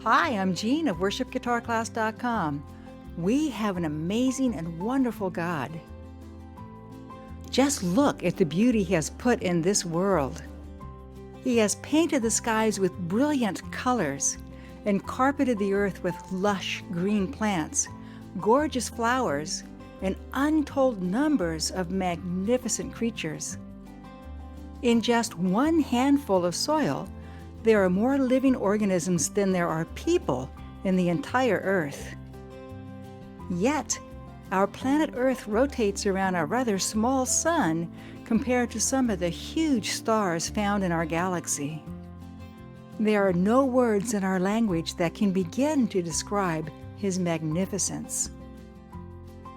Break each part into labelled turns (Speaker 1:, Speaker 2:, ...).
Speaker 1: Hi, I'm Jean of worshipguitarclass.com. We have an amazing and wonderful God. Just look at the beauty He has put in this world. He has painted the skies with brilliant colors and carpeted the earth with lush green plants, gorgeous flowers, and untold numbers of magnificent creatures. In just one handful of soil, there are more living organisms than there are people in the entire earth. Yet, our planet Earth rotates around a rather small sun compared to some of the huge stars found in our galaxy. There are no words in our language that can begin to describe His magnificence.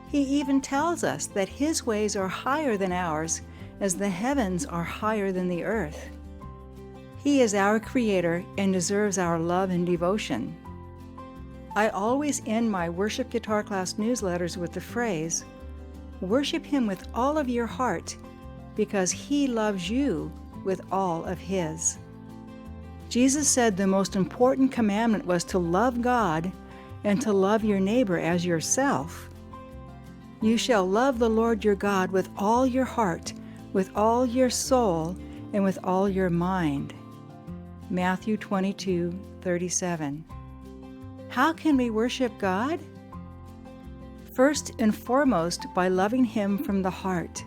Speaker 1: He even tells us that His ways are higher than ours, as the heavens are higher than the earth. He is our Creator and deserves our love and devotion. I always end my Worship Guitar Class newsletters with the phrase, "Worship Him with all of your heart, because He loves you with all of His." Jesus said the most important commandment was to love God and to love your neighbor as yourself. You shall love the Lord your God with all your heart, with all your soul, and with all your mind. Matthew 22:37. How can we worship God? First and foremost, by loving Him from the heart.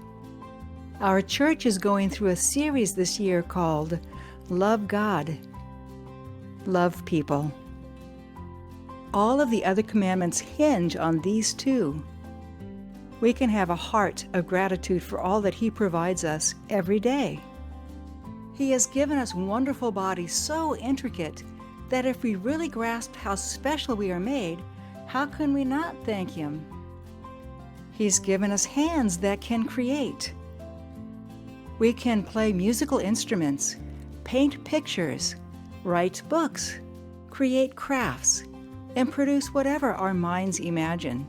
Speaker 1: Our church is going through a series this year called Love God, Love People. All of the other commandments hinge on these two. We can have a heart of gratitude for all that He provides us every day. He has given us wonderful bodies so intricate that if we really grasped how special we are made, how can we not thank Him? He's given us hands that can create. We can play musical instruments, paint pictures, write books, create crafts, and produce whatever our minds imagine.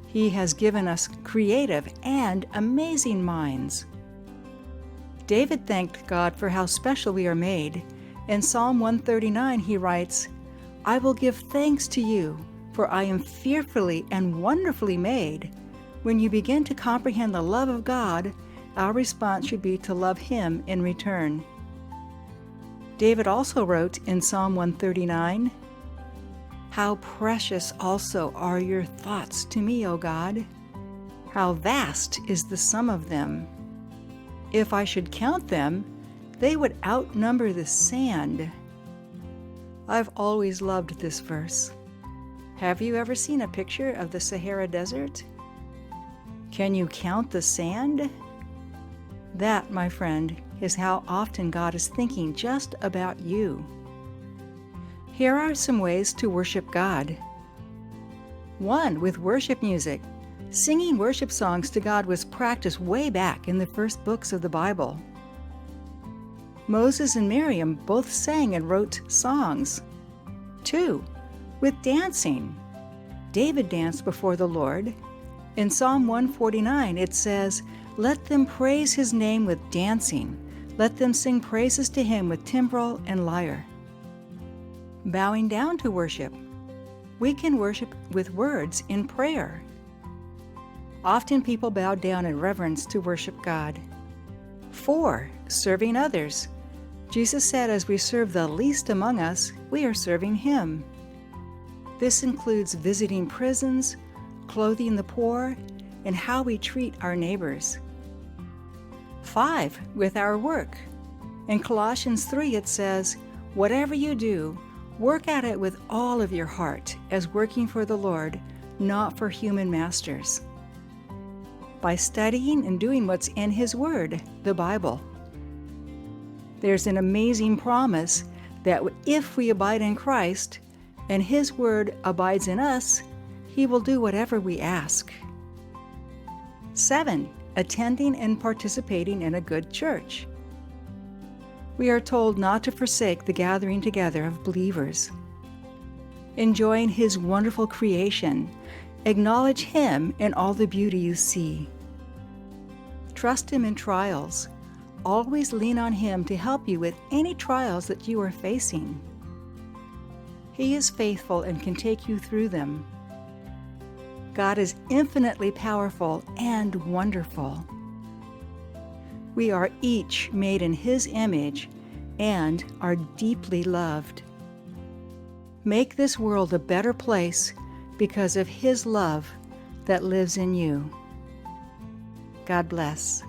Speaker 1: He has given us creative and amazing minds. David thanked God for how special we are made. In Psalm 139, he writes, "I will give thanks to you, for I am fearfully and wonderfully made." When you begin to comprehend the love of God, our response should be to love Him in return. David also wrote in Psalm 139, "How precious also are your thoughts to me, O God! How vast is the sum of them! If I should count them, they would outnumber the sand." I've always loved this verse. Have you ever seen a picture of the Sahara Desert? Can you count the sand? That, my friend, is how often God is thinking just about you. Here are some ways to worship God. 1. With worship music. Singing worship songs to God was practiced way back in the first books of the Bible. Moses and Miriam both sang and wrote songs. 2. With dancing. David danced before the Lord. In Psalm 149 it says, "Let them praise His name with dancing. Let them sing praises to Him with timbrel and lyre." Bowing down to worship. We can worship with words in prayer. Often people bow down in reverence to worship God. 4. Serving others. Jesus said as we serve the least among us, we are serving Him. This includes visiting prisons, clothing the poor, and how we treat our neighbors. 5. With our work. In Colossians 3 it says, "Whatever you do, work at it with all of your heart, as working for the Lord, not for human masters." By studying and doing what's in His Word, the Bible. There's an amazing promise that if we abide in Christ and His Word abides in us, He will do whatever we ask. 7. Attending and participating in a good church. We are told not to forsake the gathering together of believers. Enjoying His wonderful creation, acknowledge Him in all the beauty you see. Trust Him in trials. Always lean on Him to help you with any trials that you are facing. He is faithful and can take you through them. God is infinitely powerful and wonderful. We are each made in His image and are deeply loved. Make this world a better place because of His love that lives in you. God bless.